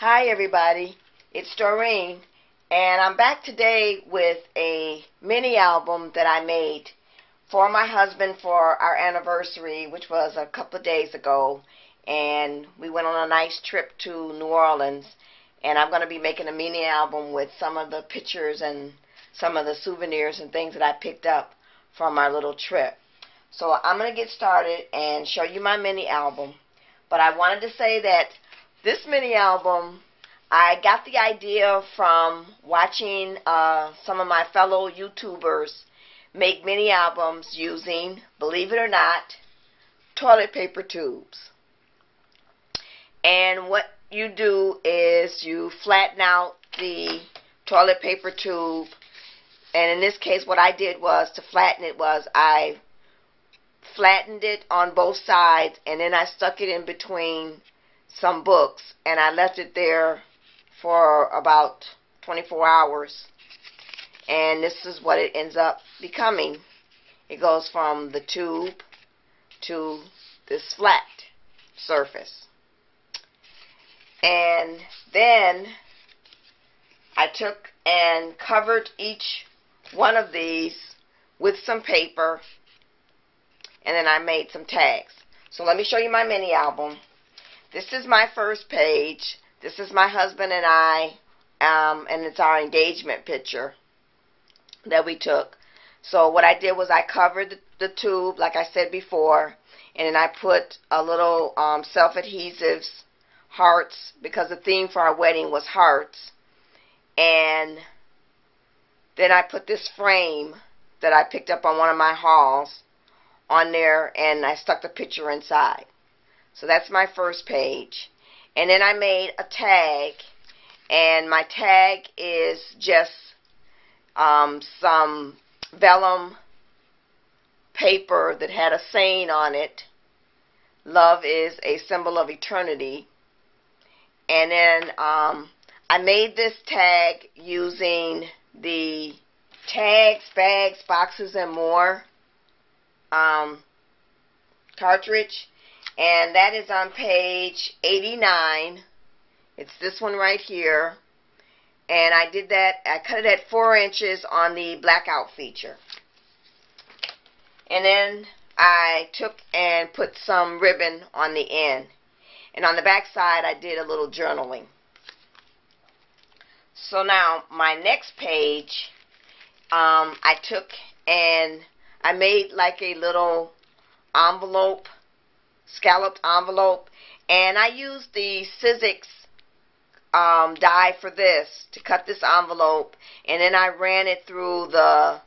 Hi everybody, it's Doreen, and I'm back today with a mini album that I made for my husband for our anniversary, which was a couple of days ago, and we went on a nice trip to New Orleans, and I'm going to be making a mini album with some of the pictures and some of the souvenirs and things that I picked up from our little trip. So I'm going to get started and show you my mini album, but I wanted to say that this mini album, I got the idea from watching some of my fellow YouTubers make mini albums using, believe it or not, toilet paper tubes. And what you do is you flatten out the toilet paper tube, and in this case what I did was to flatten it was I flattened it on both sides, and then I stuck it in between some books, and I left it there for about 24 hours, and this is what it ends up becoming. It goes from the tube to this flat surface. And then I took and covered each one of these with some paper, and then I made some tags. So let me show you my mini album. This is my first page. This is my husband and I, and it's our engagement picture that we took. So what I did was I covered the tube, like I said before, and then I put a little self-adhesives, hearts, because the theme for our wedding was hearts. And then I put this frame that I picked up on one of my hauls on there, and I stuck the picture inside. So that's my first page. And then I made a tag, and my tag is just some vellum paper that had a saying on it. Love is a symbol of eternity. And then I made this tag using the Tags, Bags, Boxes, and More cartridge. And that is on page 89. It's this one right here. And I did that, I cut it at 4 inches on the blackout feature. And then I took and put some ribbon on the end. And on the back side I did a little journaling. So now my next page, I took and I made like a little envelope, scalloped envelope, and I used the Sizzix die for this to cut this envelope, and then I ran it through the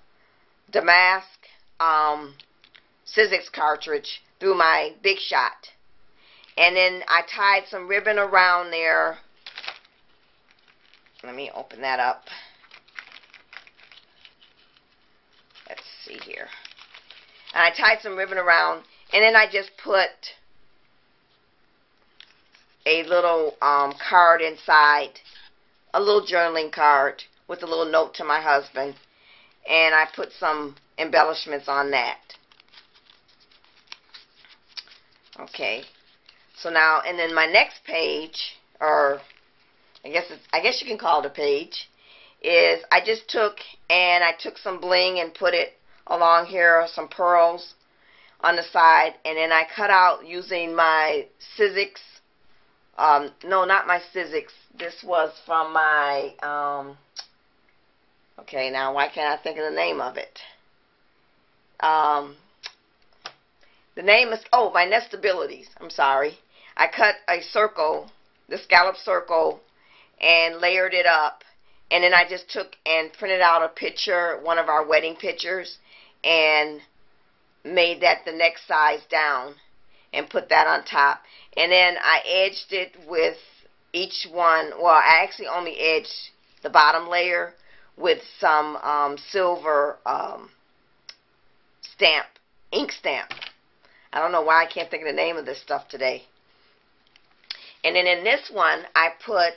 Damask Sizzix cartridge through my Big Shot, and then I tied some ribbon around there. Let me open that up. Let's see here. And I tied some ribbon around, and then I just put a little card inside, a little journaling card with a little note to my husband, and I put some embellishments on that. Okay, so now, and then my next page, or I guess you can call it a page, is I just took and I took some bling and put it along here, some pearls on the side, and then I cut out using my Sizzix, no, not my Sizzix, this was from my, okay, now why can't I think of the name of it? The name is, oh, my Nestabilities, I'm sorry. I cut a circle, the scallop circle, and layered it up, and then I just took and printed out a picture, one of our wedding pictures, and made that the next size down and put that on top. And then I edged it with each one, well, I actually only edged the bottom layer with some silver stamp, ink stamp. I don't know why I can't think of the name of this stuff today. And then in this one I put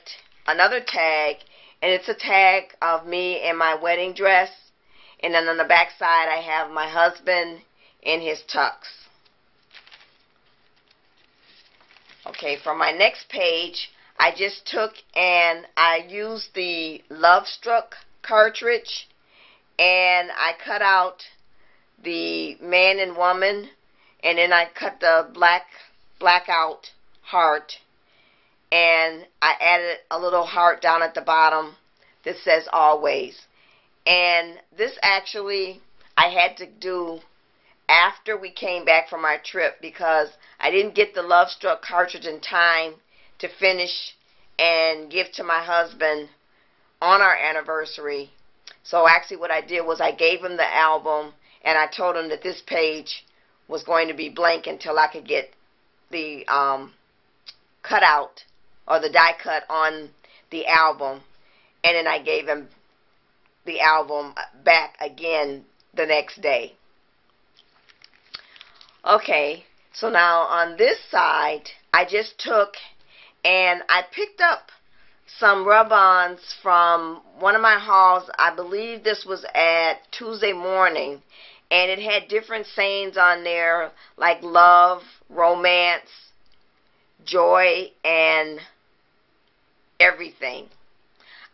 another tag, and it's a tag of me in my wedding dress, and then on the back side I have my husband in his tux. Okay, for my next page I just took and I used the Love Struck cartridge, and I cut out the man and woman, and then I cut the blackout heart, and I added a little heart down at the bottom that says always. And this actually I had to do after we came back from our trip, because I didn't get the Love Struck cartridge in time to finish and give to my husband on our anniversary. So actually what I did was I gave him the album, and I told him that this page was going to be blank until I could get the cutout or the die cut on the album, and then I gave him the album back again the next day. Okay, so now on this side, I just took and I picked up some rub-ons from one of my hauls. I believe this was at Tuesday Morning, and it had different sayings on there like love, romance, joy, and everything.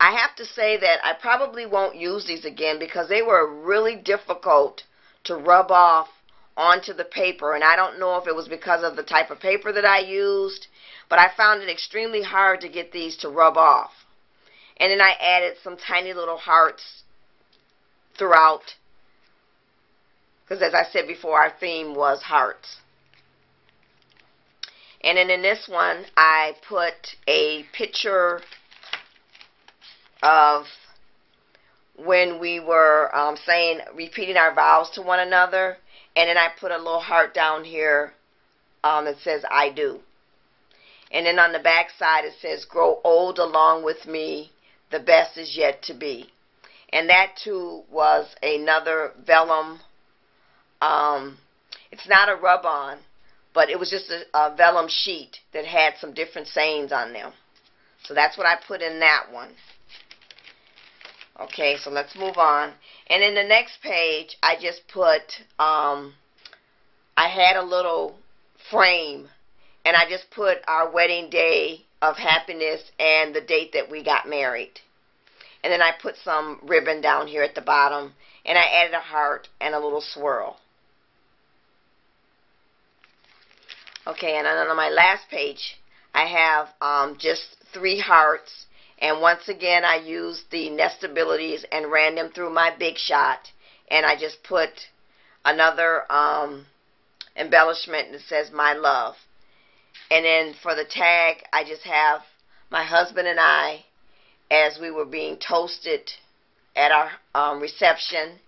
I have to say that I probably won't use these again because they were really difficult to rub off onto the paper, and I don't know if it was because of the type of paper that I used, but I found it extremely hard to get these to rub off. And then I added some tiny little hearts throughout, because as I said before, our theme was hearts. And then in this one, I put a picture of when we were repeating our vows to one another. And then I put a little heart down here that says, I do. And then on the back side it says, grow old along with me, the best is yet to be. And that too was another vellum. It's not a rub-on, but it was just a vellum sheet that had some different sayings on them. So that's what I put in that one. Okay, so let's move on. And in the next page, I just put, I had a little frame, and I just put our wedding day of happiness and the date that we got married. And then I put some ribbon down here at the bottom, and I added a heart and a little swirl. Okay, and then on my last page, I have just 3 hearts. And once again, I used the Nestabilities and ran them through my Big Shot. And I just put another embellishment that says, my love. And then for the tag, I just have my husband and I as we were being toasted at our reception.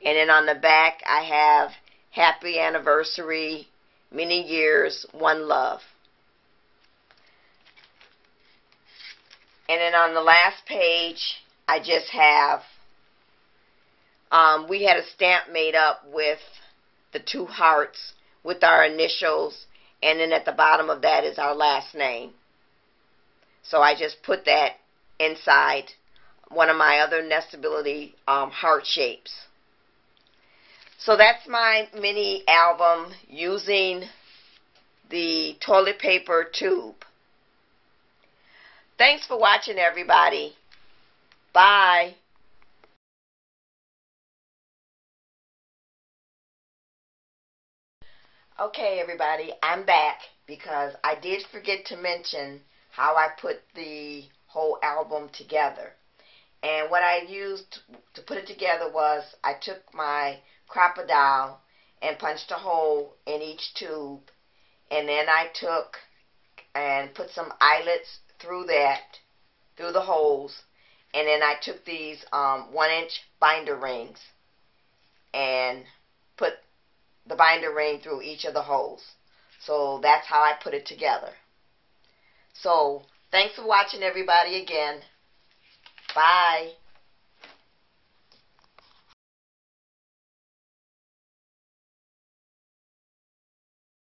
And then on the back, I have happy anniversary, many years, one love. And then on the last page, I just have, we had a stamp made up with the 2 hearts with our initials, and then at the bottom of that is our last name. So I just put that inside one of my other Nestability heart shapes. So that's my mini album using the toilet paper tube. Thanks for watching, everybody. Bye. Okay, everybody, I'm back because I did forget to mention how I put the whole album together. And what I used to put it together was I took my crocodile and punched a hole in each tube, and then I took and put some eyelets through the holes, and then I took these 1-inch binder rings and put the binder ring through each of the holes. So that's how I put it together. So thanks for watching, everybody, again. Bye.